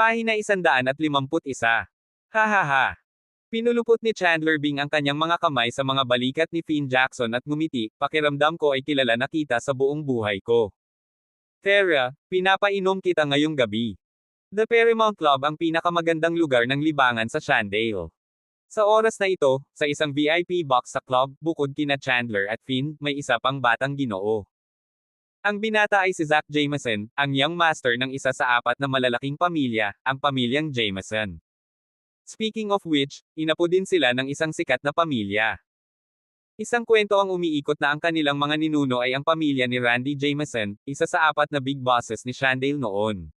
Pahina 151. Hahaha. Pinulupot ni Chandler Bing ang kanyang mga kamay sa mga balikat ni Finn Jackson at ngumiti, pakiramdam ko ay kilala na kita sa buong buhay ko. Tara, pinapainom kita ngayong gabi. The Paramount Club ang pinakamagandang lugar ng libangan sa Shandale. Sa oras na ito, sa isang VIP box sa club, bukod kina Chandler at Finn, may isa pang batang Ginoo. Ang binata ay si Zach Jameson, ang young master ng isa sa 4 na malalaking pamilya, ang pamilyang Jameson. Speaking of which, inapo din sila ng isang sikat na pamilya. Isang kwento ang umiikot na ang kanilang mga ninuno ay ang pamilya ni Randy Jameson, isa sa 4 na big bosses ni Shandale noon.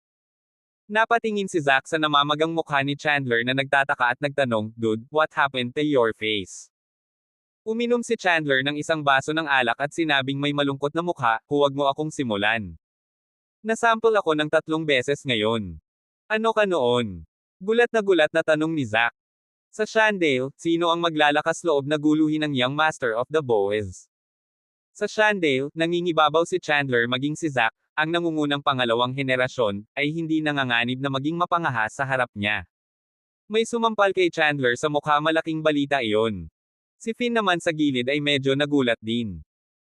Napatingin si Zach sa namamagang mukha ni Chandler na nagtataka at nagtanong, "Dude, what happened to your face?" Uminom si Chandler ng isang baso ng alak at sinabing may malungkot na mukha, "Huwag mo akong simulan. Nasample ako ng 3 beses ngayon." "Ano ka noon?" Gulat na tanong ni Zach. Sa Shandale, sino ang maglalakas loob na guluhin ng young master of the boys? Sa Shandale, nangingibabaw si Chandler maging si Zach, ang nangungunang pangalawang henerasyon, ay hindi nanganganib na maging mapangahas sa harap niya. May sumampal kay Chandler sa mukha, malaking balita iyon. Si Finn naman sa gilid ay medyo nagulat din.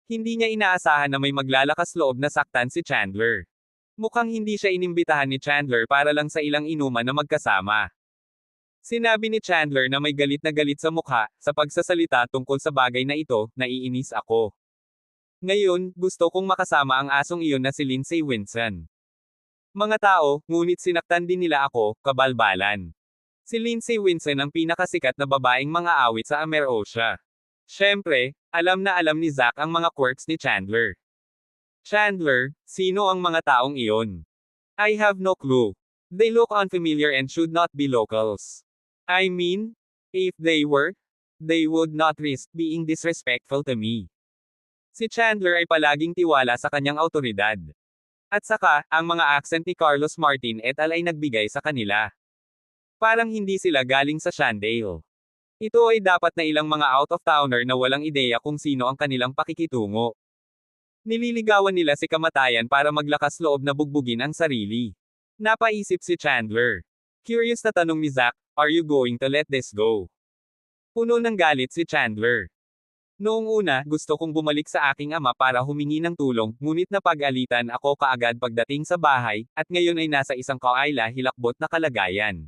Hindi niya inaasahan na may maglalakas loob na saktan si Chandler. Mukhang hindi siya inimbitahan ni Chandler para lang sa ilang inuman na magkasama. Sinabi ni Chandler na may galit na galit sa mukha, sa pagsasalita tungkol sa bagay na ito, naiinis ako. Ngayon, gusto kong makasama ang asong iyon na si Lindsay Winson. Mga tao, ngunit sinaktan din nila ako, kabalbalan. Si Lindsay Winson ang pinakasikat na babaeng mga awit sa Amerosia. Siyempre, alam na alam ni Zach ang mga quirks ni Chandler. Chandler, sino ang mga taong iyon? I have no clue. They look unfamiliar and should not be locals. I mean, if they were, they would not risk being disrespectful to me. Si Chandler ay palaging tiwala sa kanyang autoridad. At saka, ang mga accent ni Carlos Martin et al. Ay nagbigay sa kanila. Parang hindi sila galing sa Shandale. Ito ay dapat na ilang mga out-of-towner na walang ideya kung sino ang kanilang pakikitungo. Nililigawan nila si kamatayan para maglakas loob na bugbugin ang sarili. Napaisip si Chandler. Curious na tanong ni Zach, "Are you going to let this go?" Puno ng galit si Chandler. Noong una, gusto kong bumalik sa aking ama para humingi ng tulong, ngunit napag-alitan ako kaagad pagdating sa bahay, at ngayon ay nasa isang kaayla-hilakbot na kalagayan.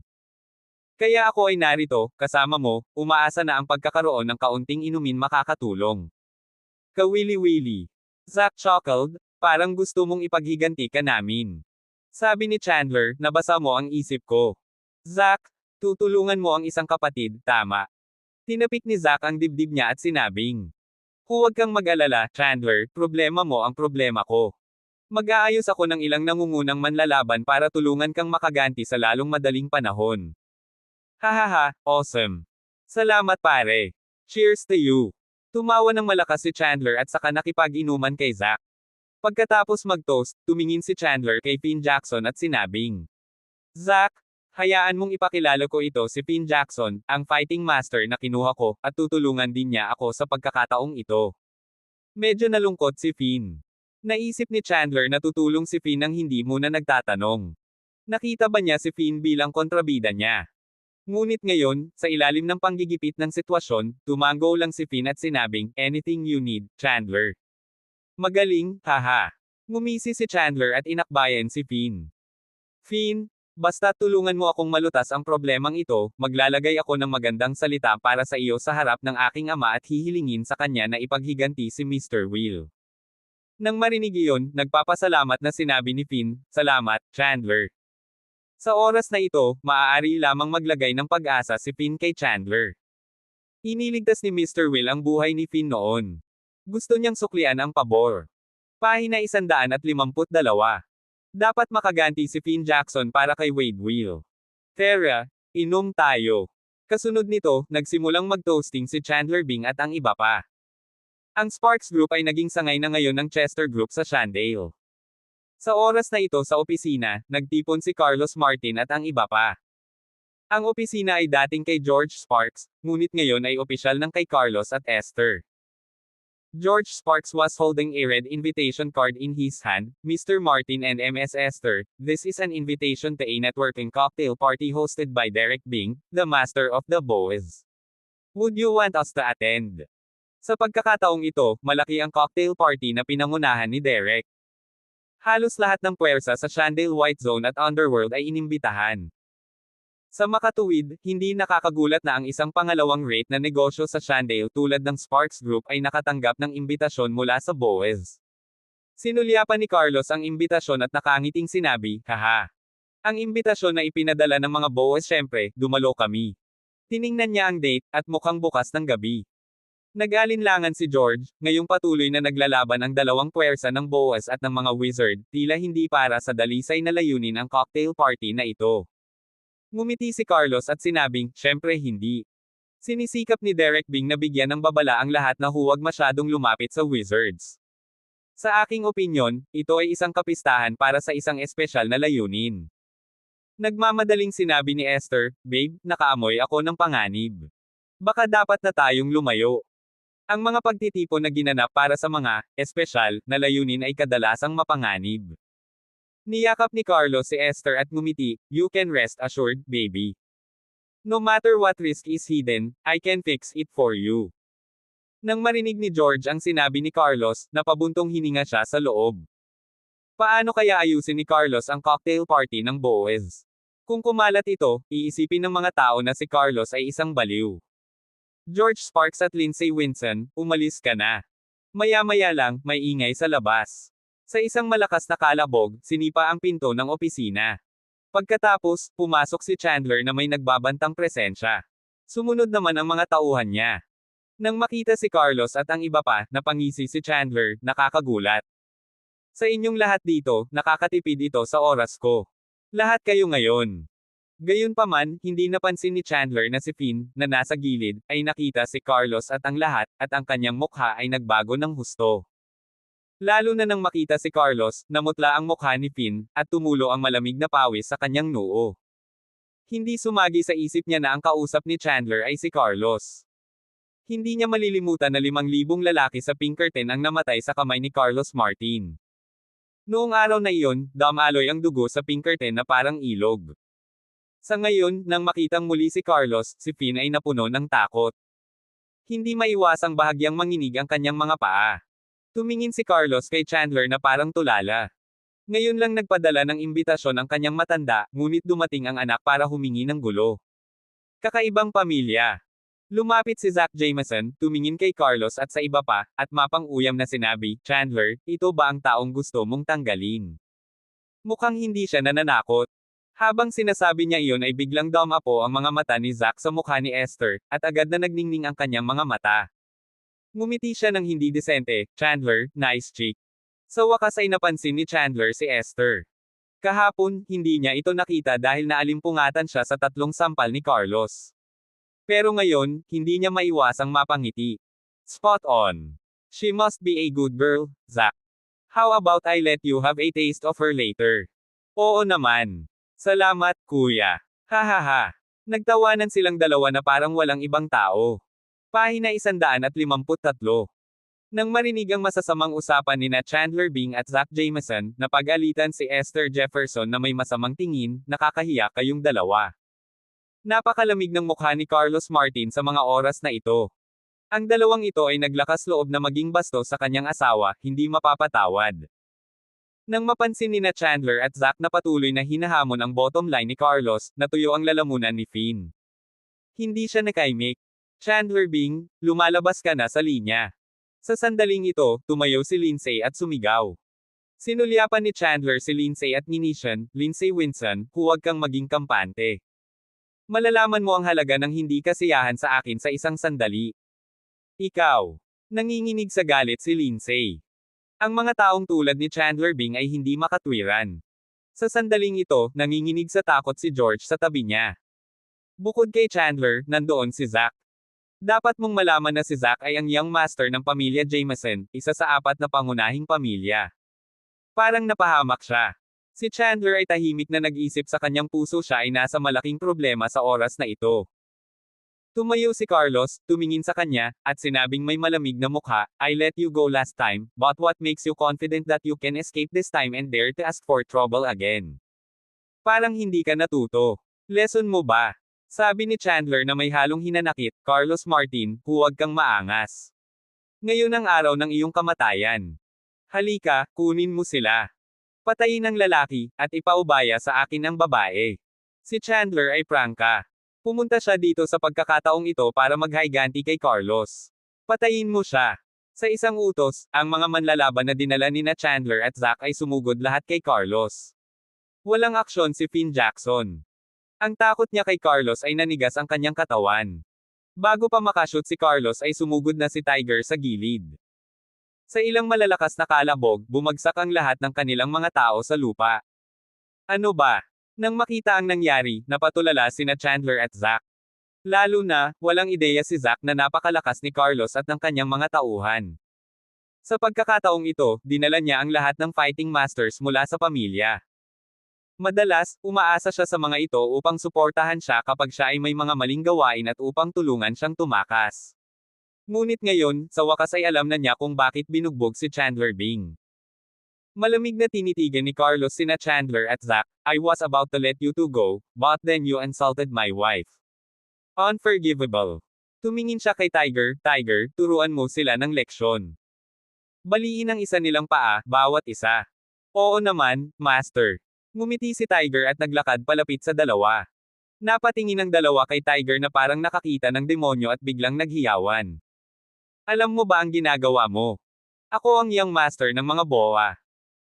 Kaya ako ay narito, kasama mo, umaasa na ang pagkakaroon ng kaunting inumin makakatulong. Kawili-wili. Zach chuckled, "Parang gusto mong ipaghiganti ka namin." Sabi ni Chandler, "Nabasa mo ang isip ko. Zach, tutulungan mo ang isang kapatid, tama?" Tinapik ni Zach ang dibdib niya at sinabing, "Huwag kang mag-alala, Chandler, problema mo ang problema ko. Mag-aayos ako ng ilang nangungunang manlalaban para tulungan kang makaganti sa lalong madaling panahon." Hahaha, awesome. Salamat pare. Cheers to you. Tumawa ng malakas si Chandler at saka nakipag-inuman kay Zach. Pagkatapos mag-toast, tumingin si Chandler kay Finn Jackson at sinabing, "Zach, hayaan mong ipakilala ko ito si Finn Jackson, ang fighting master na kinuha ko, at tutulungan din niya ako sa pagkakataong ito." Medyo nalungkot si Finn. Naisip ni Chandler na tutulong si Finn nang hindi muna nagtatanong. Nakita ba niya si Finn bilang kontrabida niya? Ngunit ngayon, sa ilalim ng panggigipit ng sitwasyon, tumango lang si Finn at sinabing, "Anything you need, Chandler." Magaling, haha. Ngumisi si Chandler at inakbayan si Finn. "Finn, basta tulungan mo akong malutas ang problemang ito, maglalagay ako ng magandang salita para sa iyo sa harap ng aking ama at hihilingin sa kanya na ipaghiganti si Mr. Will." Nang marinig iyon, nagpapasalamat na sinabi ni Finn, "Salamat, Chandler." Sa oras na ito, maaari lamang maglagay ng pag-asa si Finn kay Chandler. Iniligtas ni Mr. Will ang buhay ni Finn noon. Gusto niyang suklian ang pabor. Pahina 152. Dapat makaganti si Finn Jackson para kay Wade Will. Tara, inom tayo. Kasunod nito, nagsimulang mag-toasting si Chandler Bing at ang iba pa. Ang Sparks Group ay naging sangay na ngayon ng Chester Group sa Shandale. Sa oras na ito sa opisina, nagtipon si Carlos Martin at ang iba pa. Ang opisina ay dating kay George Sparks, ngunit ngayon ay opisyal ng kay Carlos at Esther. George Sparks was holding a red invitation card in his hand. Mr. Martin and Ms. Esther, this is an invitation to a networking cocktail party hosted by Derek Bing, the master of the Boas. Would you want us to attend? Sa pagkakataong ito, malaki ang cocktail party na pinangunahan ni Derek. Halos lahat ng puwersa sa Shandale White Zone at Underworld ay inimbitahan. Sa makatuwid, hindi nakakagulat na ang isang pangalawang rate na negosyo sa Shandale tulad ng Sparks Group ay nakatanggap ng imbitasyon mula sa Boas. Sinulyapan ni Carlos ang imbitasyon at nakangiting sinabi, haha. Ang imbitasyon na ipinadala ng mga Boas syempre, dumalo kami. Tiningnan niya ang date, at mukhang bukas ng gabi. Nag-alinlangan si George, ngayong patuloy na naglalaban ang dalawang puwersa ng Boas at ng mga Wizard, tila hindi para sa dalisay na layunin ang cocktail party na ito. Ngumiti si Carlos at sinabing, syempre hindi. Sinisikap ni Derek Bing na bigyan ng babala ang lahat na huwag masyadong lumapit sa Wizards. Sa aking opinyon, ito ay isang kapistahan para sa isang espesyal na layunin. Nagmamadaling sinabi ni Esther, babe, nakaamoy ako ng panganib. Baka dapat na tayong lumayo. Ang mga pagtitipon na ginanap para sa mga espesyal na layunin ay kadalasang mapanganib. Niyakap ni Carlos si Esther at ngumiti, you can rest assured, baby. No matter what risk is hidden, I can fix it for you. Nang marinig ni George ang sinabi ni Carlos, napabuntong hininga siya sa loob. Paano kaya ayusin ni Carlos ang cocktail party ng Boas? Kung kumalat ito, iisipin ng mga tao na si Carlos ay isang baliw. George Sparks at Lindsay Winson, umalis ka na. Maya-maya lang, may ingay sa labas. Sa isang malakas na kalabog, sinipa ang pinto ng opisina. Pagkatapos, pumasok si Chandler na may nagbabantang presensya. Sumunod naman ang mga tauhan niya. Nang makita si Carlos at ang iba pa, napangisi si Chandler, nakakagulat. Sa inyong lahat dito, nakakatipid ito sa oras ko. Lahat kayo ngayon. Gayunpaman, hindi napansin ni Chandler na si Finn, na nasa gilid, ay nakita si Carlos at ang lahat, at ang kanyang mukha ay nagbago ng husto. Lalo na nang makita si Carlos, namutla ang mukha ni Finn, at tumulo ang malamig na pawis sa kanyang noo. Hindi sumagi sa isip niya na ang kausap ni Chandler ay si Carlos. Hindi niya malilimutan na 5,000 lalaki sa Pinkerton ang namatay sa kamay ni Carlos Martin. Noong araw na iyon, damaloy ang dugo sa Pinkerton na parang ilog. Sa ngayon, nang makitang muli si Carlos, si Finn ay napuno ng takot. Hindi maiwasang bahagyang manginig ang kanyang mga paa. Tumingin si Carlos kay Chandler na parang tulala. Ngayon lang nagpadala ng imbitasyon ang kanyang matanda, ngunit dumating ang anak para humingi ng gulo. Kakaibang pamilya. Lumapit si Zach Jameson, tumingin kay Carlos at sa iba pa, at mapang-uyam na sinabi, Chandler, ito ba ang taong gusto mong tanggalin? Mukhang hindi siya nananakot. Habang sinasabi niya iyon ay biglang dumapo ang mga mata ni Zach sa mukha ni Esther, at agad na nagningning ang kanyang mga mata. Ngumiti siya ng hindi desente, Chandler, nice chick. Sa wakas ay napansin ni Chandler si Esther. Kahapon, hindi niya ito nakita dahil naalimpungatan siya sa 3 sampal ni Carlos. Pero ngayon, hindi niya maiwasang mapangiti. Spot on. She must be a good girl, Zach. How about I let you have a taste of her later? Oo naman. Salamat, kuya. Hahaha. Nagtawanan silang dalawa na parang walang ibang tao. Pahina 153. Nang marinig ang masasamang usapan ni Chandler Bing at Zach Jameson, napagalitan si Esther Jefferson na may masamang tingin, nakakahiya kayong dalawa. Napakalamig ng mukha ni Carlos Martin sa mga oras na ito. Ang dalawang ito ay naglakas loob na maging bastos sa kanyang asawa, hindi mapapatawad. Nang mapansin ni Chandler at Zach na patuloy na hinahamon ang bottom line ni Carlos, natuyo ang lalamunan ni Finn. Hindi siya nakaimik. Chandler Bing, lumalabas ka na sa linya. Sa sandaling ito, tumayo si Lindsay at sumigaw. Sinulyapan ni Chandler si Lindsay at nginisyan, Lindsay Winson, huwag kang maging kampante. Malalaman mo ang halaga ng hindi kasiyahan sa akin sa isang sandali. Ikaw. Nanginginig sa galit si Lindsay. Ang mga taong tulad ni Chandler Bing ay hindi makatwiran. Sa sandaling ito, nanginginig sa takot si George sa tabi niya. Bukod kay Chandler, nandoon si Zach. Dapat mong malaman na si Zach ay ang young master ng pamilya Jameson, isa sa 4 na pangunahing pamilya. Parang napahamak siya. Si Chandler ay tahimik na nag-isip sa kanyang puso siya ay nasa malaking problema sa oras na ito. Tumayo si Carlos, tumingin sa kanya, at sinabing may malamig na mukha, I let you go last time, but what makes you confident that you can escape this time and dare to ask for trouble again? Parang hindi ka natuto. Lesson mo ba? Sabi ni Chandler na may halong hinanakit, Carlos Martin, huwag kang maangas. Ngayon ang araw ng iyong kamatayan. Halika, kunin mo sila. Patayin ang lalaki, at ipaubaya sa akin ang babae. Si Chandler ay prangka. Pumunta siya dito sa pagkakataong ito para maghayganti kay Carlos. Patayin mo siya. Sa isang utos, ang mga manlalaban na dinala ni na Chandler at Zack ay sumugod lahat kay Carlos. Walang aksyon si Finn Jackson. Ang takot niya kay Carlos ay nanigas ang kanyang katawan. Bago pa makashoot si Carlos ay sumugod na si Tiger sa gilid. Sa ilang malalakas na kalabog, bumagsak ang lahat ng kanilang mga tao sa lupa. Ano ba? Nang makita ang nangyari, napatulala sina Chandler at Zack. Lalo na, walang ideya si Zack na napakalakas ni Carlos at ng kanyang mga tauhan. Sa pagkakataong ito, dinala niya ang lahat ng fighting masters mula sa pamilya. Madalas, umaasa siya sa mga ito upang suportahan siya kapag siya ay may mga maling gawain at upang tulungan siyang tumakas. Ngunit ngayon, sa wakas ay alam na niya kung bakit binugbog si Chandler Bing. Malamig na tinitigan ni Carlos sina Chandler at Zack, I was about to let you two go, but then you insulted my wife. Unforgivable. Tumingin siya kay Tiger, Tiger, turuan mo sila ng leksyon. Baliin ang isa nilang paa, bawat isa. Oo naman, Master. Ngumiti si Tiger at naglakad palapit sa dalawa. Napatingin ang dalawa kay Tiger na parang nakakita ng demonyo at biglang naghiyawan. Alam mo ba ang ginagawa mo? Ako ang young master ng mga boa.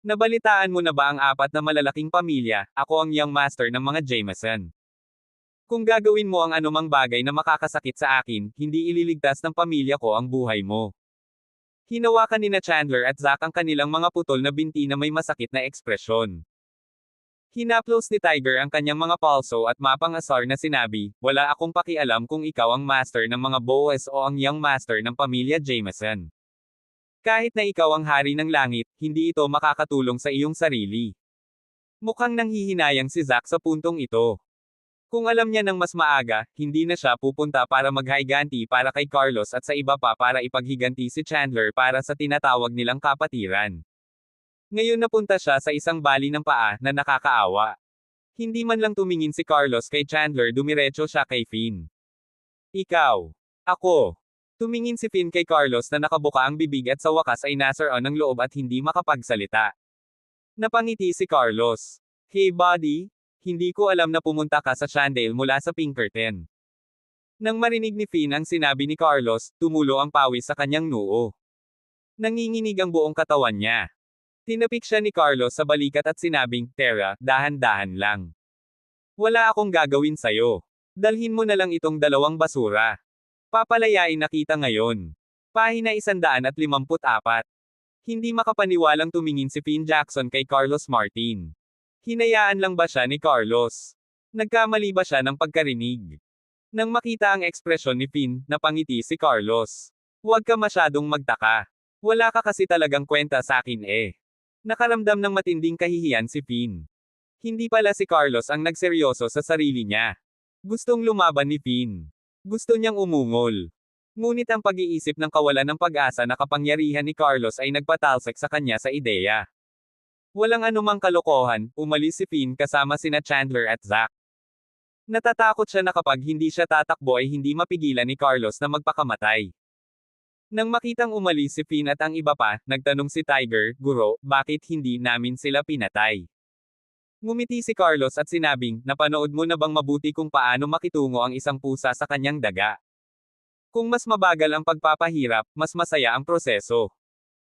Nabalitaan mo na ba ang apat na malalaking pamilya, ako ang young master ng mga Jameson. Kung gagawin mo ang anumang bagay na makakasakit sa akin, hindi ililigtas ng pamilya ko ang buhay mo. Hinawakan ni na Chandler at Zack ang kanilang mga putol na binti na may masakit na ekspresyon. Hinaplos ni Tiger ang kanyang mga palso at mapang-asar na sinabi, wala akong pakialam kung ikaw ang master ng mga boas o ang young master ng pamilya Jameson. Kahit na ikaw ang hari ng langit, hindi ito makakatulong sa iyong sarili. Mukhang nanghihinayang si Zack sa puntong ito. Kung alam niya ng mas maaga, hindi na siya pupunta para maghayganti para kay Carlos at sa iba pa para ipaghiganti si Chandler para sa tinatawag nilang kapatiran. Ngayon napunta siya sa isang bali ng paa na nakakaawa. Hindi man lang tumingin si Carlos kay Chandler, dumiretso siya kay Finn. Ikaw. Ako. Tumingin si Finn kay Carlos na nakabuka ang bibig at sa wakas ay nasaran ng loob at hindi makapagsalita. Napangiti si Carlos. Hey buddy, hindi ko alam na pumunta ka sa Chandale mula sa Pinkerton. Nang marinig ni Finn ang sinabi ni Carlos, tumulo ang pawis sa kanyang noo. Nanginginig ang buong katawan niya. Tinapik siya ni Carlos sa balikat at sinabing, Tara, dahan-dahan lang. Wala akong gagawin sa'yo. Dalhin mo na lang itong dalawang basura. Papalayain na kita ngayon. Pahina 154. Hindi makapaniwalang tumingin si Finn Jackson kay Carlos Martin. Hinayaan lang ba siya ni Carlos? Nagkamali ba siya ng pagkarinig? Nang makita ang ekspresyon ni Finn, napangiti si Carlos. Huwag ka masyadong magtaka. Wala ka kasi talagang kwenta sa akin eh. Nakaramdam ng matinding kahihiyan si Finn. Hindi pala si Carlos ang nagseryoso sa sarili niya. Gustong lumaban ni Finn. Gusto niyang umungol. Ngunit ang pag-iisip ng kawalan ng pag-asa na kapangyarihan ni Carlos ay nagpatalsik sa kanya sa ideya. Walang anumang kalokohan, umalis si Finn kasama sina Chandler at Zack. Natatakot siya na kapag hindi siya tatakbo ay hindi mapigilan ni Carlos na magpakamatay. Nang makitang umalis si Finn at ang iba pa, nagtanong si Tiger, Guro, bakit hindi namin sila pinatay? Ngumiti si Carlos at sinabing, napanood mo na bang mabuti kung paano makitungo ang isang pusa sa kanyang daga? Kung mas mabagal ang pagpapahirap, mas masaya ang proseso.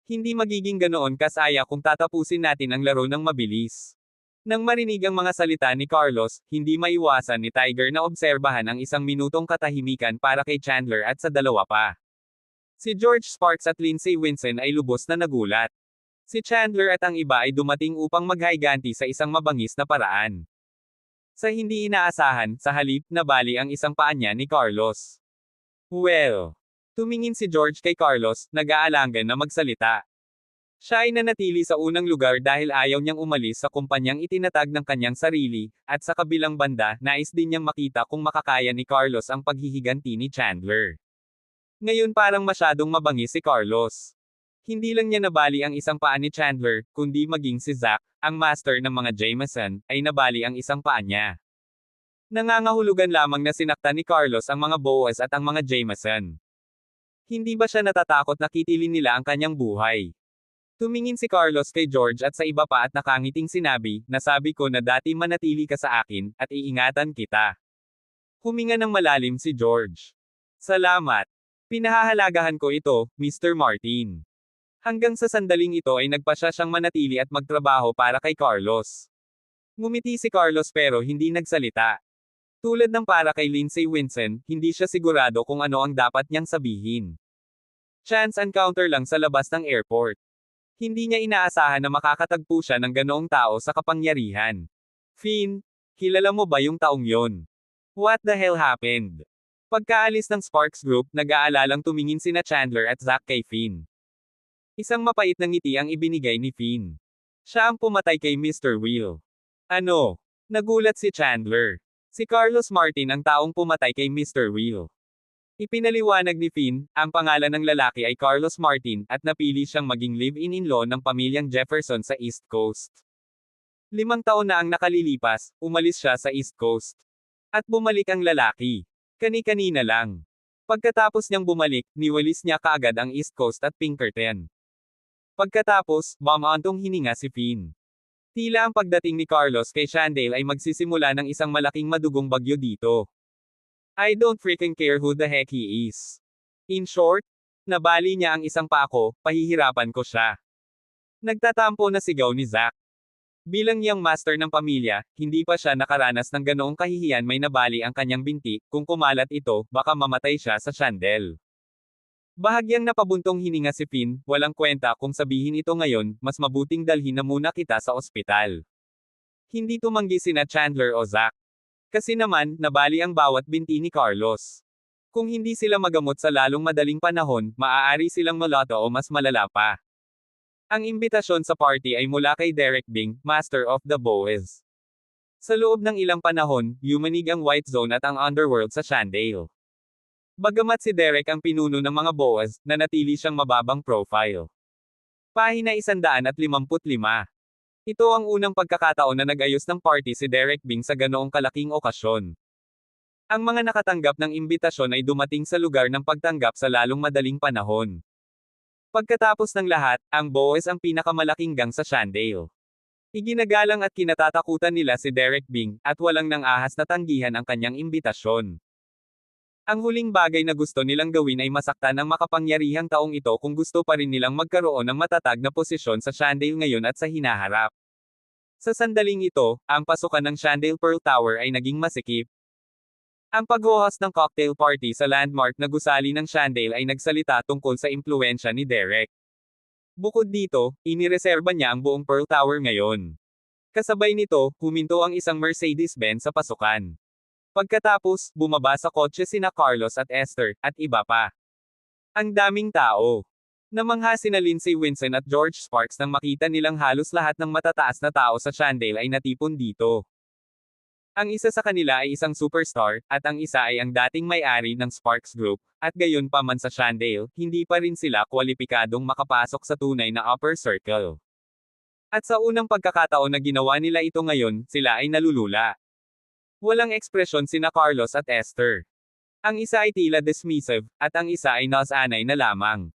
Hindi magiging ganoon kasaya kung tatapusin natin ang laro ng mabilis. Nang marinig ang mga salita ni Carlos, hindi maiwasan ni Tiger na obserbahan ang 1 minutong katahimikan para kay Chandler at sa dalawa pa. Si George Sparks at Lindsay Winson ay lubos na nagulat. Si Chandler at ang iba ay dumating upang maghayganti sa isang mabangis na paraan. Sa hindi inaasahan, sa halip, nabali ang isang paa niya ni Carlos. Well. Tumingin si George kay Carlos, nag-aalangan na magsalita. Siya ay nanatili sa unang lugar dahil ayaw niyang umalis sa kumpanyang itinatag ng kanyang sarili, at sa kabilang banda, nais din niyang makita kung makakaya ni Carlos ang paghihiganti ni Chandler. Ngayon parang masyadong mabangis si Carlos. Hindi lang niya nabali ang isang paa ni Chandler, kundi maging si Zack, ang master ng mga Jameson, ay nabali ang isang paa niya. Nangangahulugan lamang na sinaktan ni Carlos ang mga Boaz at ang mga Jameson. Hindi ba siya natatakot na kitilin nila ang kanyang buhay? Tumingin si Carlos kay George at sa iba pa at nakangiting sinabi, nasabi ko na dati manatili ka sa akin, at iingatan kita. Huminga ng malalim si George. Salamat. Pinahahalagahan ko ito, Mr. Martin. Hanggang sa sandaling ito ay nagpasya siyang manatili at magtrabaho para kay Carlos. Ngumiti si Carlos pero hindi nagsalita. Tulad ng para kay Lindsay Winson, hindi siya sigurado kung ano ang dapat niyang sabihin. Chance encounter lang sa labas ng airport. Hindi niya inaasahan na makakatagpo siya ng ganoong tao sa kapangyarihan. Finn, kilala mo ba yung taong yon? What the hell happened? Pagkaalis ng Sparks Group, nag-aalalang tumingin sina Chandler at Zack kay Finn. Isang mapait na ngiti ang ibinigay ni Finn. Siya ang pumatay kay Mr. Will. Ano? Nagulat si Chandler. Si Carlos Martin ang taong pumatay kay Mr. Will. Ipinaliwanag ni Finn, ang pangalan ng lalaki ay Carlos Martin, at napili siyang maging live-in-in-law ng pamilyang Jefferson sa East Coast. 5 taon na ang nakalilipas, umalis siya sa East Coast. At bumalik ang lalaki. Kani-kanina lang. Pagkatapos niyang bumalik, niwalis niya kaagad ang East Coast at Pinkerton. Pagkatapos, bumantong hininga si Finn. Tila ang pagdating ni Carlos kay Shandale ay magsisimula ng isang malaking madugong bagyo dito. I don't freaking care who the heck he is. In short, nabali niya ang isang paa ko, pahihirapan ko siya. Nagtatampo na sigaw ni Zack. Bilang young master ng pamilya, hindi pa siya nakaranas ng ganoong kahihiyan may nabali ang kanyang binti, kung kumalat ito, baka mamatay siya sa Shandale. Bahagyang napabuntong hininga si Finn, walang kwenta kung sabihin ito ngayon, mas mabuting dalhin na muna kita sa ospital. Hindi tumanggi sina Chandler o Zack. Kasi naman, nabali ang bawat binti ni Carlos. Kung hindi sila magamot sa lalong madaling panahon, maaari silang malato o mas malala pa. Ang imbitasyon sa party ay mula kay Derek Bing, Master of the Boaz. Sa loob ng ilang panahon, yumanig ang White Zone at ang Underworld sa Shandale. Bagamat si Derek ang pinuno ng mga Boaz, nanatili siyang mababang profile. Pahina 155. Ito ang unang pagkakataon na nag-ayos ng party si Derek Bing sa ganoong kalaking okasyon. Ang mga nakatanggap ng imbitasyon ay dumating sa lugar ng pagtanggap sa lalong madaling panahon. Pagkatapos ng lahat, ang Boaz ang pinakamalaking gang sa Shandale. Iginagalang at kinatatakutan nila si Derek Bing, at walang nang ahas na tanggihan ang kanyang imbitasyon. Ang huling bagay na gusto nilang gawin ay masaktan ang makapangyarihang taong ito kung gusto pa rin nilang magkaroon ng matatag na posisyon sa Shandale ngayon at sa hinaharap. Sa sandaling ito, ang pasukan ng Shandale Pearl Tower ay naging masikip. Ang pag-host ng cocktail party sa landmark na gusali ng Shandale ay nagsalita tungkol sa impluwensya ni Derek. Bukod dito, inireserba niya ang buong Pearl Tower ngayon. Kasabay nito, huminto ang isang Mercedes-Benz sa pasukan. Pagkatapos, bumaba sa kotse sina Carlos at Esther, at iba pa. Ang daming tao. Namangha sina Lindsay Winson at George Sparks nang makita nilang halos lahat ng matataas na tao sa Shandale ay natipon dito. Ang isa sa kanila ay isang superstar, at ang isa ay ang dating may-ari ng Sparks Group, at gayon pa man sa Shandale, hindi pa rin sila kwalipikadong makapasok sa tunay na upper circle. At sa unang pagkakataon na ginawa nila ito ngayon, sila ay nalulula. Walang ekspresyon sina Carlos at Esther. Ang isa ay tila dismissive, at ang isa ay nasanay na lamang.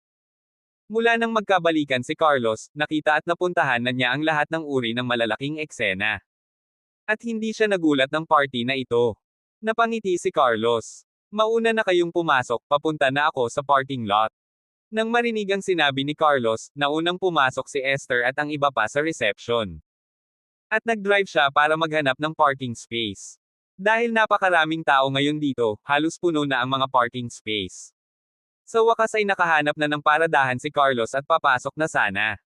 Mula nang magkabalikan si Carlos, nakita at napuntahan na niya ang lahat ng uri ng malalaking eksena. At hindi siya nagulat ng party na ito. Napangiti si Carlos. Mauna na kayong pumasok, papunta na ako sa parking lot. Nang marinig ang sinabi ni Carlos, naunang pumasok si Esther at ang iba pa sa reception. At nag-drive siya para maghanap ng parking space. Dahil napakaraming tao ngayon dito, halos puno na ang mga parking space. Sa wakas ay nakahanap na ng paradahan si Carlos at papasok na sana.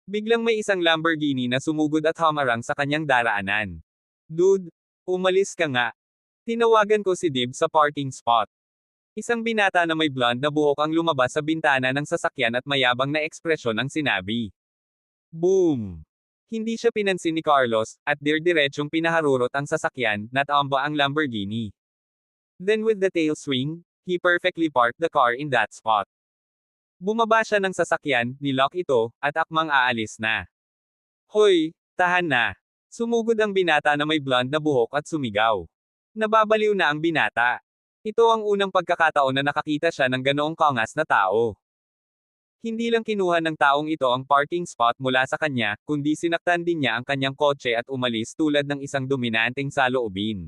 Biglang may isang Lamborghini na sumugod at humarang sa kanyang daraanan. Dude, umalis ka nga. Tinawagan ko si Dib sa parking spot. Isang binata na may blonde na buhok ang lumabas sa bintana ng sasakyan at mayabang na ekspresyon ang sinabi. Boom! Hindi siya pinansin ni Carlos, at dir-diretsong pinaharurot ang sasakyan, natomba ang Lamborghini. Then with the tail swing, he perfectly parked the car in that spot. Bumaba siya ng sasakyan, nilock ito, at akmang aalis na. Hoy, tahan na! Sumugod ang binata na may blonde na buhok at sumigaw. Nababaliw na ang binata. Ito ang unang pagkakataon na nakakita siya ng ganoong kangas na tao. Hindi lang kinuha ng taong ito ang parking spot mula sa kanya, kundi sinaktan din niya ang kanyang kotse at umalis tulad ng isang dominanteng saloobin.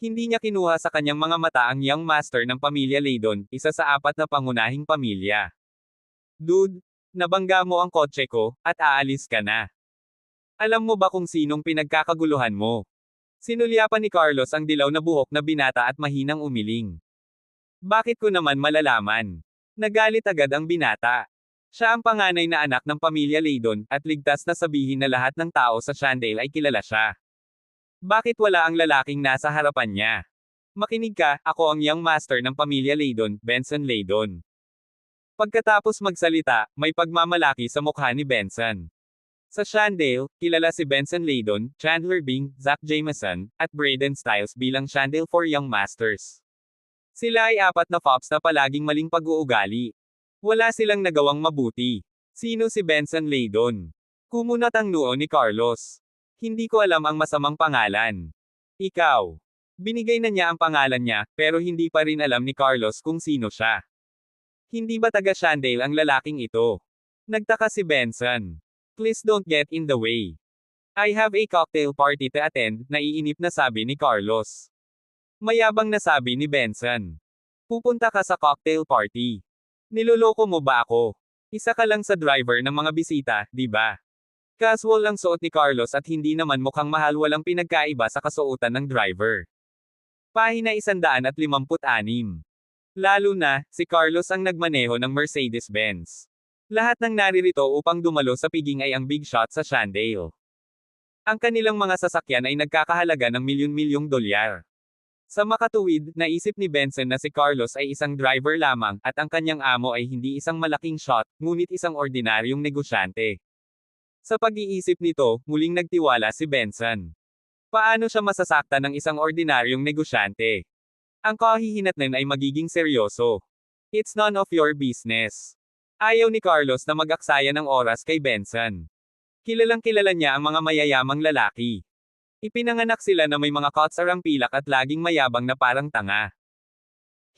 Hindi niya kinuha sa kanyang mga mata ang young master ng pamilya Laydon, isa sa 4 na pangunahing pamilya. Dude, nabangga mo ang kotse ko, at aalis ka na. Alam mo ba kung sinong pinagkakaguluhan mo? Sinulyapan ni Carlos ang dilaw na buhok na binata at mahinang umiling. Bakit ko naman malalaman? Nagalit agad ang binata. Siya ang panganay na anak ng pamilya Laydon, at ligtas na sabihin na lahat ng tao sa Shandale ay kilala siya. Bakit wala ang lalaking nasa harapan niya? Makinig ka, ako ang young master ng pamilya Laydon, Benson Laydon. Pagkatapos magsalita, may pagmamalaki sa mukha ni Benson. Sa Shandale, kilala si Benson Laydon, Chandler Bing, Zach Jameson, at Braden Styles bilang Shandale 4 Young Masters. Sila ay 4 na fops na palaging maling pag-uugali. Wala silang nagawang mabuti. Sino si Benson Laydon? Kumunat ang noo ni Carlos. Hindi ko alam ang masamang pangalan. Ikaw. Binigay na niya ang pangalan niya, pero hindi pa rin alam ni Carlos kung sino siya. Hindi ba taga Shandale ang lalaking ito? Nagtaka si Benson. Please don't get in the way. I have a cocktail party to attend, naiinip na sabi ni Carlos. Mayabang na sabi ni Benson. Pupunta ka sa cocktail party. Niloloko mo ba ako? Isa ka lang sa driver ng mga bisita, di ba? Casual ang suot ni Carlos at hindi naman mukhang mahal, walang pinagkaiba sa kasuotan ng driver. Pahina 156. Lalo na, si Carlos ang nagmaneho ng Mercedes-Benz. Lahat ng naririto upang dumalo sa piging ay ang big shot sa Shandale. Ang kanilang mga sasakyan ay nagkakahalaga ng milyon-milyong dolyar. Sa makatuwid, naisip ni Benson na si Carlos ay isang driver lamang, at ang kanyang amo ay hindi isang malaking shot, ngunit isang ordinaryong negosyante. Sa pag-iisip nito, muling nagtiwala si Benson. Paano siya masasakta ng isang ordinaryong negosyante? Ang kahihinatnan ay magiging seryoso. It's none of your business. Ayaw ni Carlos na mag-aksaya ng oras kay Benson. Kilalang kilala niya ang mga mayayamang lalaki. Ipinanganak sila na may mga katsarang pilak at laging mayabang na parang tanga.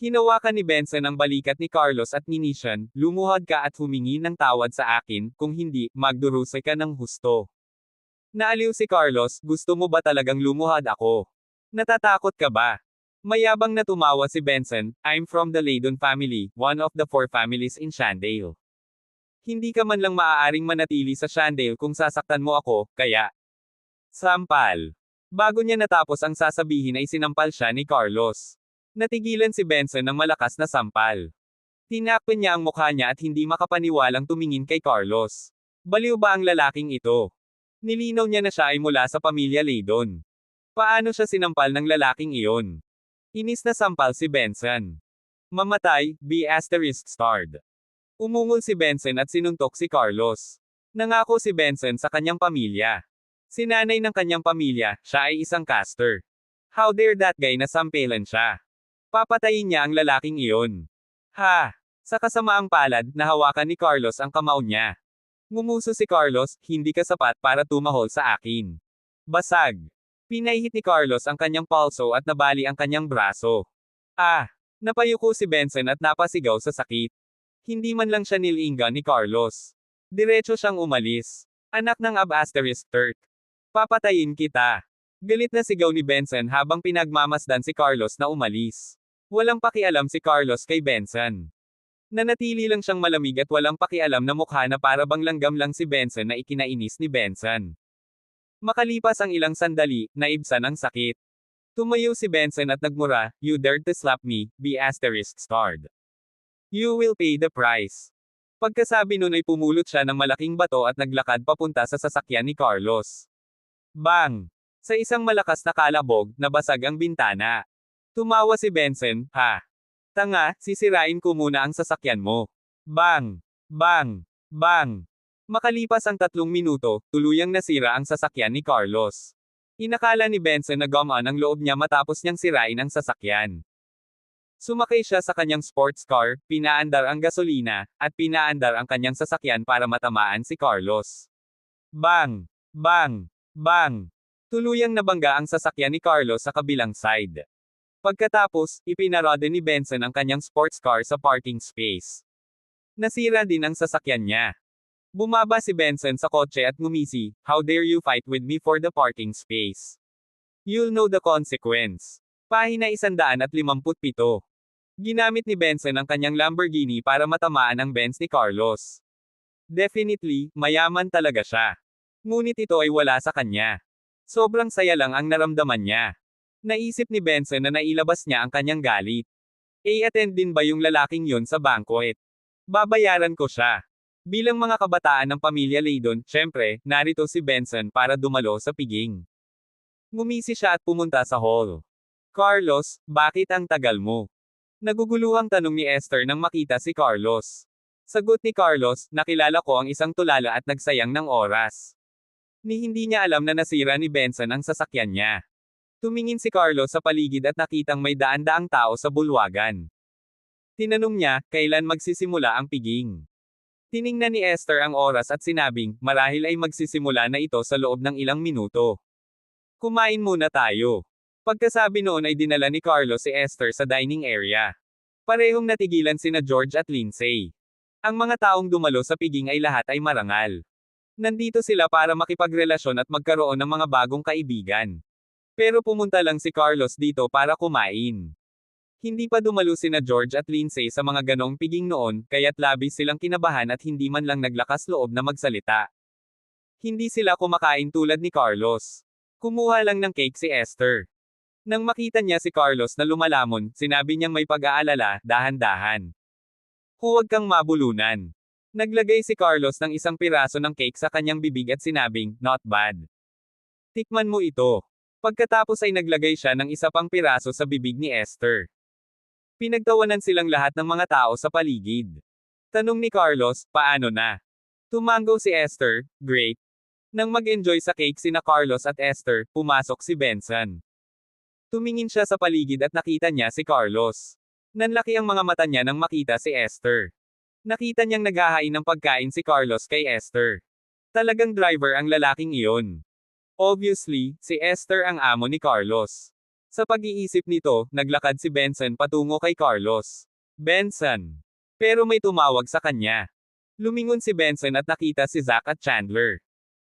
Hinawakan ni Benson ang balikat ni Carlos at ninisyan, lumuhod ka at humingi ng tawad sa akin, kung hindi, magdurusay ka ng husto. Naaliw si Carlos, gusto mo ba talagang lumuhod ako? Natatakot ka ba? Mayabang na tumawa si Benson, I'm from the Laydon family, one of the 4 families in Shandale. Hindi ka man lang maaaring manatili sa Shandale kung sasaktan mo ako, kaya... Sampal. Bago niya natapos ang sasabihin ay sinampal siya ni Carlos. Natigilan si Benson ng malakas na sampal. Tinakpan niya ang mukha niya at hindi makapaniwalang tumingin kay Carlos. Baliw ba ang lalaking ito? Nilinaw niya na siya ay mula sa pamilya Laydon. Paano siya sinampal ng lalaking iyon? Inis na sampal si Benson. Mamatay, ****. Umungol si Benson at sinuntok si Carlos. Nangako si Benson sa kanyang pamilya. Sinanay ng kanyang pamilya, siya ay isang caster. How dare that guy na sampelan siya? Papatayin niya ang lalaking iyon. Ha! Sa kasamaang palad, nahawakan ni Carlos ang kamao niya. Ngumuso si Carlos, hindi ka sapat para tumahol sa akin. Basag. Pinahit ni Carlos ang kanyang palso at nabali ang kanyang braso. Ah! Napayuko si Benson at napasigaw sa sakit. Hindi man lang siya nilinga ni Carlos. Diretso siyang umalis. Anak ng ****Turk. Papatayin kita. Galit na sigaw ni Benson habang pinagmamasdan si Carlos na umalis. Walang pakialam si Carlos kay Benson. Nanatili lang siyang malamig at walang pakialam na mukha na para bang langgam lang si Benson na ikinainis ni Benson. Makalipas ang ilang sandali, naibsan ang sakit. Tumayo si Benson at nagmura, "You dared to slap me, *****. You will pay the price." Pagkasabi nun ay pumulot siya ng malaking bato at naglakad papunta sa sasakyan ni Carlos. Bang! Sa isang malakas na kalabog, nabasag ang bintana. Tumawa si Benson, ha? Tanga, sisirain ko muna ang sasakyan mo. Bang! Bang! Bang! Makalipas ang 3 minuto, tuluyang nasira ang sasakyan ni Carlos. Inakala ni Benson na gumaan ang loob niya matapos niyang sirain ang sasakyan. Sumakay siya sa kanyang sports car, pinaandar ang gasolina, at pinaandar ang kanyang sasakyan para matamaan si Carlos. Bang! Bang! Bang! Tuluyang nabangga ang sasakyan ni Carlos sa kabilang side. Pagkatapos, ipinarada ni Benson ang kanyang sports car sa parking space. Nasira din ang sasakyan niya. Bumaba si Benson sa kotse at ngumisi, "How dare you fight with me for the parking space? You'll know the consequence." Pahina 157. Ginamit ni Benson ang kanyang Lamborghini para matamaan ang Benz ni Carlos. Definitely, mayaman talaga siya. Ngunit ito ay wala sa kanya. Sobrang saya lang ang naramdaman niya. Naisip ni Benson na nailabas niya ang kanyang galit. Attend din ba yung lalaking yun sa banquet? Babayaran ko siya. Bilang mga kabataan ng pamilya Laydon, syempre, narito si Benson para dumalo sa piging. Ngumisi siya at pumunta sa hall. "Carlos, bakit ang tagal mo?" Naguguluhang tanong ni Esther nang makita si Carlos. Sagot ni Carlos, "Nakilala ko ang isang tulala at nagsayang ng oras." Hindi niya alam na nasira ni Benson ang sasakyan niya. Tumingin si Carlos sa paligid at nakitang may daan-daang tao sa bulwagan. Tinanong niya, kailan magsisimula ang piging? Tiningnan ni Esther ang oras at sinabing, marahil ay magsisimula na ito sa loob ng ilang minuto. Kumain muna tayo. Pagkasabi noon ay dinala ni Carlos si Esther sa dining area. Parehong natigilan sina George at Lindsay. Ang mga taong dumalo sa piging ay lahat ay marangal. Nandito sila para makipagrelasyon at magkaroon ng mga bagong kaibigan. Pero pumunta lang si Carlos dito para kumain. Hindi pa dumalo sina George at Lindsay sa mga ganong piging noon, kaya't labis silang kinabahan at hindi man lang naglakas loob na magsalita. Hindi sila kumakain tulad ni Carlos. Kumuha lang ng cake si Esther. Nang makita niya si Carlos na lumalamon, sinabi niyang may pag-aalala, dahan-dahan. "Huwag kang mabulunan." Naglagay si Carlos ng isang piraso ng cake sa kanyang bibig at sinabing, "Not bad. Tikman mo ito." Pagkatapos ay naglagay siya ng isa pang piraso sa bibig ni Esther. Pinagtawanan silang lahat ng mga tao sa paligid. Tanong ni Carlos, "Paano na?" Tumango si Esther, "Great." Nang mag-enjoy sa cake sina Carlos at Esther, pumasok si Benson. Tumingin siya sa paligid at nakita niya si Carlos. Nanlaki ang mga mata niya nang makita si Esther. Nakita niyang naghahain ng pagkain si Carlos kay Esther. Talagang driver ang lalaking iyon. Obviously, si Esther ang amo ni Carlos. Sa pag-iisip nito, naglakad si Benson patungo kay Carlos. "Benson." Pero may tumawag sa kanya. Lumingon si Benson at nakita si Zach at Chandler.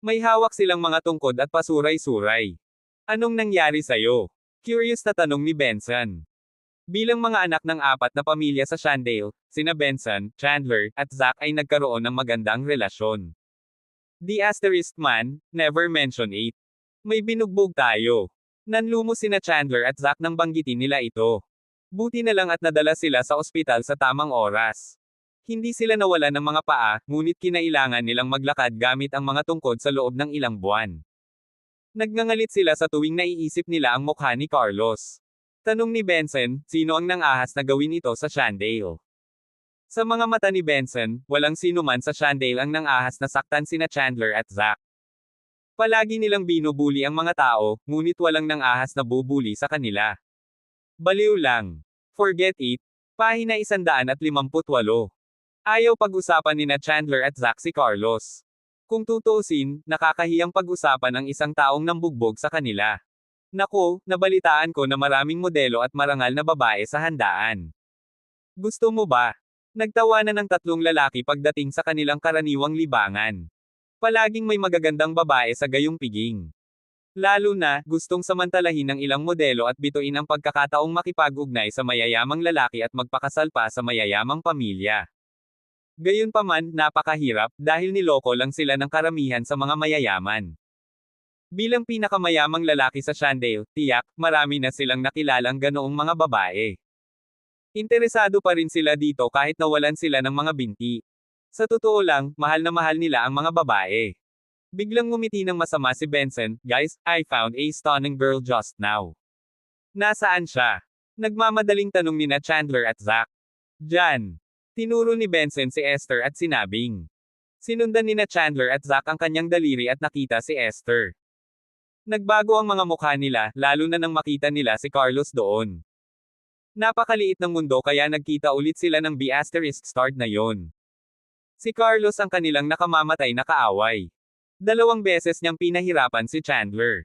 May hawak silang mga tungkod at pasuray-suray. "Anong nangyari sa'yo?" Curious na tanong ni Benson. Bilang mga anak ng 4 na pamilya sa Shandale, sina Benson, Chandler, at Zach ay nagkaroon ng magandang relasyon. The asterisk man, never mention it. May binugbog tayo. Nanlumos sina Chandler at Zach nang banggitin nila ito. Buti na lang at nadala sila sa ospital sa tamang oras. Hindi sila nawalan ng mga paa, ngunit kinailangan nilang maglakad gamit ang mga tungkod sa loob ng ilang buwan. Nagngangalit sila sa tuwing naiisip nila ang mukha ni Carlos. Tanong ni Benson, sino ang nang-ahas na gawin ito sa Shandale? Sa mga mata ni Benson, walang sino man sa Shandale ang nang-ahas na saktan sina Chandler at Zach. Palagi nilang binubuli ang mga tao, ngunit walang nang-ahas na bubuli sa kanila. Baliw lang. Forget it. Pahina 158. Ayaw pag-usapan nina Chandler at Zach si Carlos. Kung tutuusin, nakakahiyang pag-usapan ang isang taong nambugbog sa kanila. Naku, nabalitaan ko na maraming modelo at marangal na babae sa handaan. Gusto mo ba? Nagtawanan ng 3 lalaki pagdating sa kanilang karaniwang libangan. Palaging may magagandang babae sa gayong piging. Lalo na, gustong samantalahin ng ilang modelo at bituin ang pagkakataong makipag-ugnay sa mayayamang lalaki at magpakasal pa sa mayayamang pamilya. Gayunpaman, napakahirap, dahil niloko lang sila ng karamihan sa mga mayayaman. Bilang pinakamayamang lalaki sa Shandale, tiyak, marami na silang nakilalang ganoong mga babae. Interesado pa rin sila dito kahit nawalan sila ng mga binti. Sa totoo lang, mahal na mahal nila ang mga babae. Biglang ngumiti ng masama si Benson, "Guys, I found a stunning girl just now." Nasaan siya? Nagmamadaling tanong nina Chandler at Zach. "Diyan." Tinuro ni Benson si Esther at sinabing. Sinundan nina Chandler at Zack ang kanyang daliri at nakita si Esther. Nagbago ang mga mukha nila, lalo na nang makita nila si Carlos doon. Napakaliit ng mundo kaya nagkita ulit sila ng B***** na yon. Si Carlos ang kanilang nakamamatay na kaaway. 2 beses niyang pinahirapan si Chandler.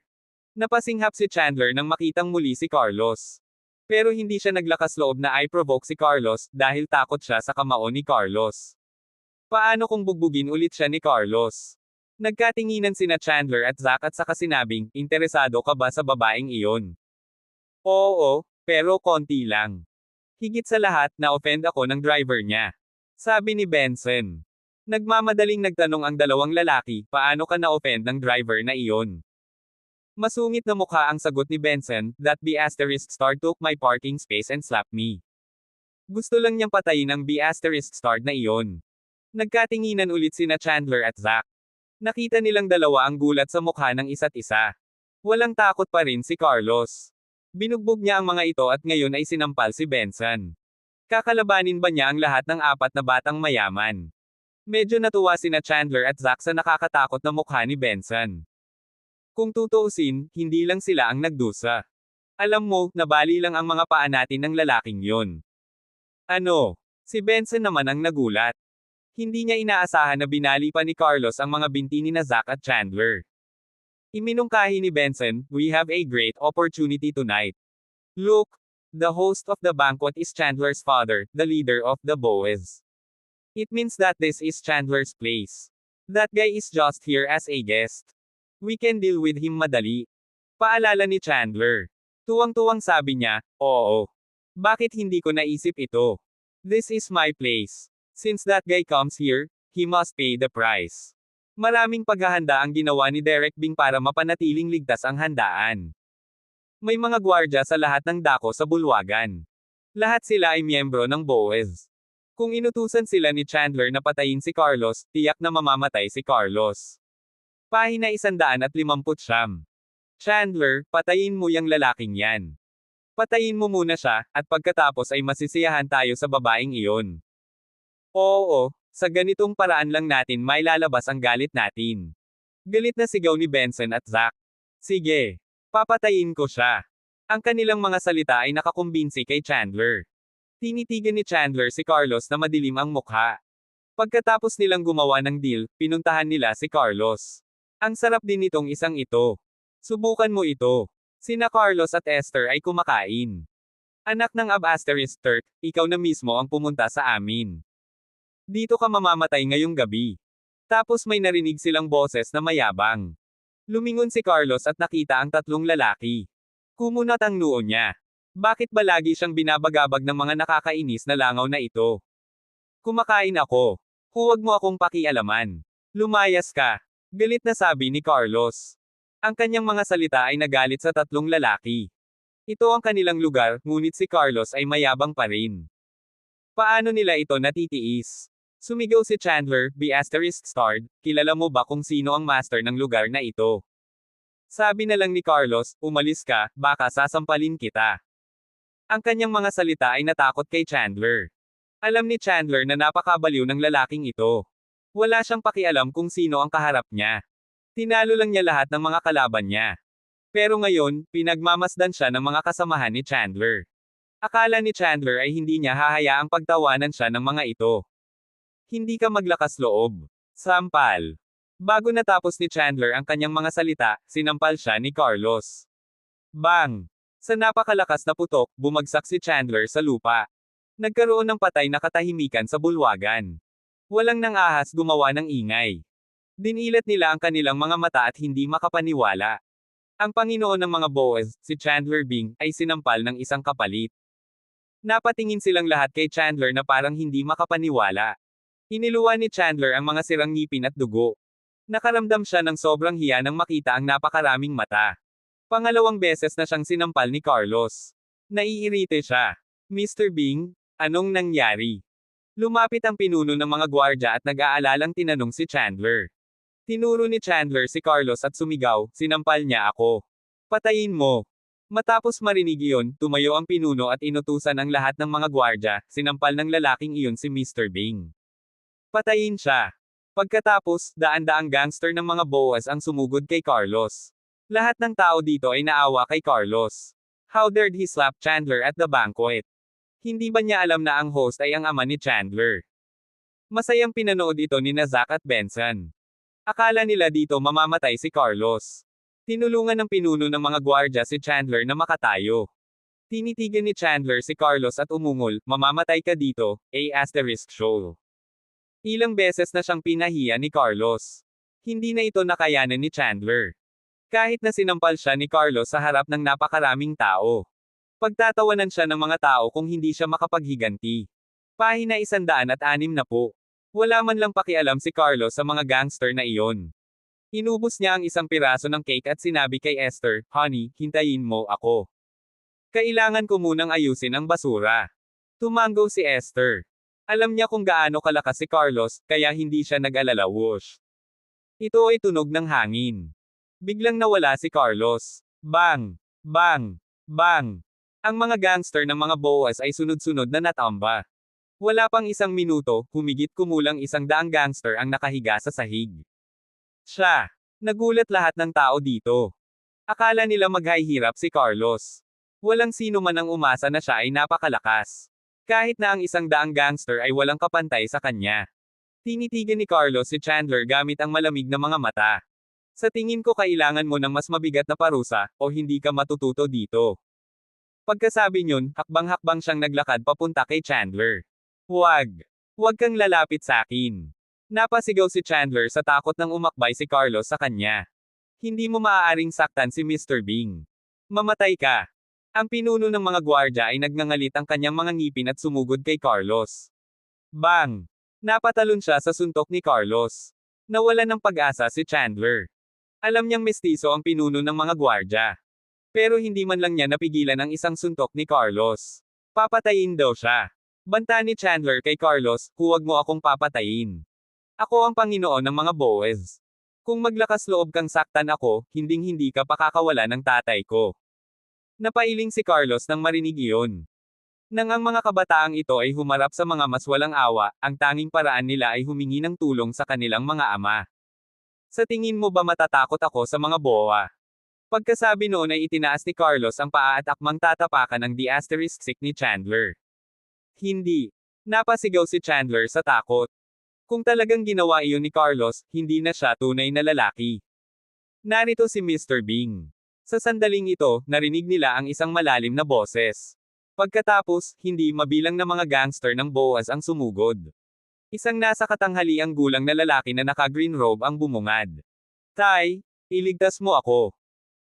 Napasinghap si Chandler nang makitang muli si Carlos. Pero hindi siya naglakas loob na i-provoke si Carlos, dahil takot siya sa kamao ni Carlos. Paano kung bugbugin ulit siya ni Carlos? Nagkatinginan sina Chandler at Zack at saka sinabing, interesado ka ba sa babaeng iyon? Oo, pero konti lang. Higit sa lahat, na-offend ako ng driver niya. Sabi ni Benson. Nagmamadaling nagtanong ang dalawang lalaki, paano ka na-offend ng driver na iyon? Masungit na mukha ang sagot ni Benson, that B*** took my parking space and slapped me. Gusto lang niyang patayin ang B*** na iyon. Nagkatinginan ulit sina Chandler at Zack. Nakita nilang dalawa ang gulat sa mukha ng isa't isa. Walang takot pa rin si Carlos. Binugbog niya ang mga ito at ngayon ay sinampal si Benson. Kakalabanin ba niya ang lahat ng 4 na batang mayaman? Medyo natuwa sina Chandler at Zack sa nakakatakot na mukha ni Benson. Kung tutuusin, hindi lang sila ang nagdusa. Alam mo, nabali lang ang mga paa natin ng lalaking yon. Ano? Si Benson naman ang nagulat. Hindi niya inaasahan na binali pa ni Carlos ang mga binti ni Zack at Chandler. Iminungkahi ni Benson, we have a great opportunity tonight. Look, the host of the banquet is Chandler's father, the leader of the Boys. It means that this is Chandler's place. That guy is just here as a guest. We can deal with him madali. Paalala ni Chandler. Tuwang-tuwang sabi niya, oo. Bakit hindi ko naisip ito? This is my place. Since that guy comes here, he must pay the price. Maraming paghahanda ang ginawa ni Derek Bing para mapanatiling ligtas ang handaan. May mga gwardya sa lahat ng dako sa bulwagan. Lahat sila ay miyembro ng Boys. Kung inutusan sila ni Chandler na patayin si Carlos, tiyak na mamamatay si Carlos. Pahina 159. Chandler, patayin mo yang lalaking yan. Patayin mo muna siya, at pagkatapos ay masisiyahan tayo sa babaeng iyon. Oo, sa ganitong paraan lang natin may lalabas ang galit natin. Galit na sigaw ni Benson at Zack. Sige, papatayin ko siya. Ang kanilang mga salita ay nakakumbinsi kay Chandler. Tinitigan ni Chandler si Carlos na madilim ang mukha. Pagkatapos nilang gumawa ng deal, pinuntahan nila si Carlos. Ang sarap din nitong isang ito. Subukan mo ito. Sina Carlos at Esther ay kumakain. Anak ng Ab****, ikaw na mismo ang pumunta sa amin. Dito ka mamamatay ngayong gabi. Tapos may narinig silang boses na mayabang. Lumingon si Carlos at nakita ang 3 lalaki. Kumunat ang noo niya. Bakit ba lagi siyang binabagabag ng mga nakakainis na langaw na ito? Kumakain ako. Huwag mo akong pakialaman. Lumayas ka. Galit na sabi ni Carlos. Ang kanyang mga salita ay nagalit sa 3 lalaki. Ito ang kanilang lugar, ngunit si Carlos ay mayabang pa rin. Paano nila ito natitiis? Sumigaw si Chandler, B*****, kilala mo ba kung sino ang master ng lugar na ito? Sabi na lang ni Carlos, umalis ka, baka sasampalin kita. Ang kanyang mga salita ay natakot kay Chandler. Alam ni Chandler na napakabaliw ng lalaking ito. Wala siyang pakialam kung sino ang kaharap niya. Tinalo lang niya lahat ng mga kalaban niya. Pero ngayon, pinagmamasdan siya ng mga kasamahan ni Chandler. Akala ni Chandler ay hindi niya hahayaang pagtawanan siya ng mga ito. Hindi ka maglakas loob. Sampal. Bago natapos ni Chandler ang kanyang mga salita, sinampal siya ni Carlos. Bang! Sa napakalakas na putok, bumagsak si Chandler sa lupa. Nagkaroon ng patay na katahimikan sa bulwagan. Walang nang ahas gumawa ng ingay. Dinilat nila ang kanilang mga mata at hindi makapaniwala. Ang Panginoon ng mga Boys, si Chandler Bing, ay sinampal ng isang kapalit. Napatingin silang lahat kay Chandler na parang hindi makapaniwala. Iniluwa ni Chandler ang mga sirang ngipin at dugo. Nakaramdam siya ng sobrang hiya nang makita ang napakaraming mata. Pangalawang beses na siyang sinampal ni Carlos. Naiirite siya. Mr. Bing, anong nangyari? Lumapit ang pinuno ng mga gwardya at nag-aalalang tinanong si Chandler. Tinuro ni Chandler si Carlos at sumigaw, sinampal niya ako. Patayin mo. Matapos marinig iyon, tumayo ang pinuno at inutusan ang lahat ng mga gwardya, sinampal ng lalaking iyon si Mr. Bing. Patayin siya. Pagkatapos, daan-daang gangster ng mga boas ang sumugod kay Carlos. Lahat ng tao dito ay naawa kay Carlos. How dared he slap Chandler at the banquet? Hindi ba niya alam na ang host ay ang ama ni Chandler? Masayang pinanood ito ni Zack at Benson. Akala nila dito mamamatay si Carlos. Tinulungan ng pinuno ng mga gwardya si Chandler na makatayo. Tinitigan ni Chandler si Carlos at umungol, "Mamamatay ka dito, *show." Ilang beses na siyang pinahiya ni Carlos. Hindi na ito nakayanan ni Chandler. Kahit na sinampal siya ni Carlos sa harap ng napakaraming tao. Pagtatawanan siya ng mga tao kung hindi siya makapaghiganti. Pahina 106 na po. Wala man lang pakialam si Carlos sa mga gangster na iyon. Inubos niya ang isang piraso ng cake at sinabi kay Esther, "Honey, hintayin mo ako. Kailangan ko munang ayusin ang basura." Tumango si Esther. Alam niya kung gaano kalakas si Carlos, kaya hindi siya nag-alala. Whoosh! Ito ay tunog ng hangin. Biglang nawala si Carlos. Bang! Bang! Bang! Ang mga gangster ng mga boas ay sunod-sunod na natamba. Wala pang isang minuto, humigit kumulang 100 gangster ang nakahiga sa sahig. Siya! Nagulat lahat ng tao dito. Akala nila maghihirap si Carlos. Walang sino man ang umasa na siya ay napakalakas. Kahit na ang 100 gangster ay walang kapantay sa kanya. Tinitigan ni Carlos si Chandler gamit ang malamig na mga mata. Sa tingin ko kailangan mo ng mas mabigat na parusa, o hindi ka matututo dito. Pagkasabi niyon, hakbang-hakbang siyang naglakad papunta kay Chandler. Huwag! Huwag kang lalapit sa akin. Napasigaw si Chandler sa takot nang umakbay si Carlos sa kanya. Hindi mo maaaring saktan si Mr. Bing. Mamatay ka. Ang pinuno ng mga gwardya ay nagngangalit ang kanyang mga ngipin at sumugod kay Carlos. Bang! Napatalon siya sa suntok ni Carlos. Nawalan ng pag-asa si Chandler. Alam niyang mestizo ang pinuno ng mga gwardya. Pero hindi man lang niya napigilan ang isang suntok ni Carlos. Papatayin daw siya. Banta ni Chandler kay Carlos, "Huwag mo akong papatayin. Ako ang Panginoon ng mga boes. Kung maglakas loob kang saktan ako, hinding-hindi ka pakakawala ng tatay ko." Napailing si Carlos nang marinig iyon. Nang ang mga kabataang ito ay humarap sa mga mas walang awa, ang tanging paraan nila ay humingi ng tulong sa kanilang mga ama. Sa tingin mo ba matatakot ako sa mga boa? Pagkasabi noon ay itinaas ni Carlos ang paa at akmang tatapakan ang *6 ni Chandler. Hindi. Napasigaw si Chandler sa takot. Kung talagang ginawa iyon ni Carlos, hindi na siya tunay na lalaki. Narito si Mr. Bing. Sa sandaling ito, narinig nila ang isang malalim na boses. Pagkatapos, hindi mabilang na mga gangster ng boas ang sumugod. Isang nasa katanghaliang gulang na lalaki na naka-green robe ang bumungad. "Tay, iligtas mo ako."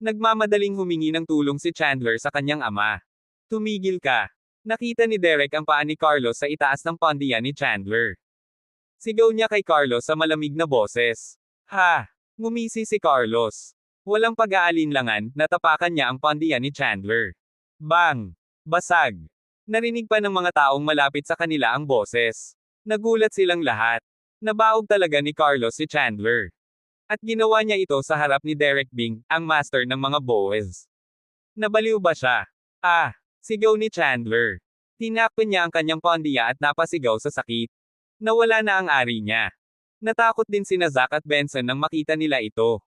Nagmamadaling humingi ng tulong si Chandler sa kanyang ama. "Tumigil ka." Nakita ni Derek ang paa ni Carlos sa itaas ng pandiyan ni Chandler. Sigaw niya kay Carlos sa malamig na boses. "Ha!" Ngumisi si Carlos. Walang pag-aalinlangan, natapakan niya ang pandiyan ni Chandler. Bang! Basag! Narinig pa ng mga taong malapit sa kanila ang boses. Nagulat silang lahat. Nabaog talaga ni Carlos si Chandler. At ginawa niya ito sa harap ni Derek Bing, ang master ng mga boes. Nabaliw ba siya? Ah! Sigaw ni Chandler. Tinakpan niya ang kanyang pandiya at napasigaw sa sakit. Nawala na ang ari niya. Natakot din sina Zack at Benson nang makita nila ito.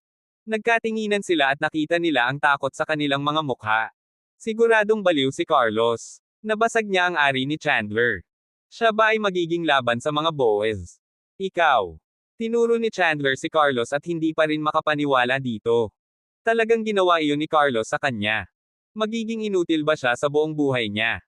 Nagkatinginan sila at nakita nila ang takot sa kanilang mga mukha. Siguradong baliw si Carlos. Nabasag niya ang ari ni Chandler. Siya ba ay magiging laban sa mga boes? Ikaw. Tinuro ni Chandler si Carlos at hindi pa rin makapaniwala dito. Talagang ginawa iyon ni Carlos sa kanya. Magiging inutil ba siya sa buong buhay niya?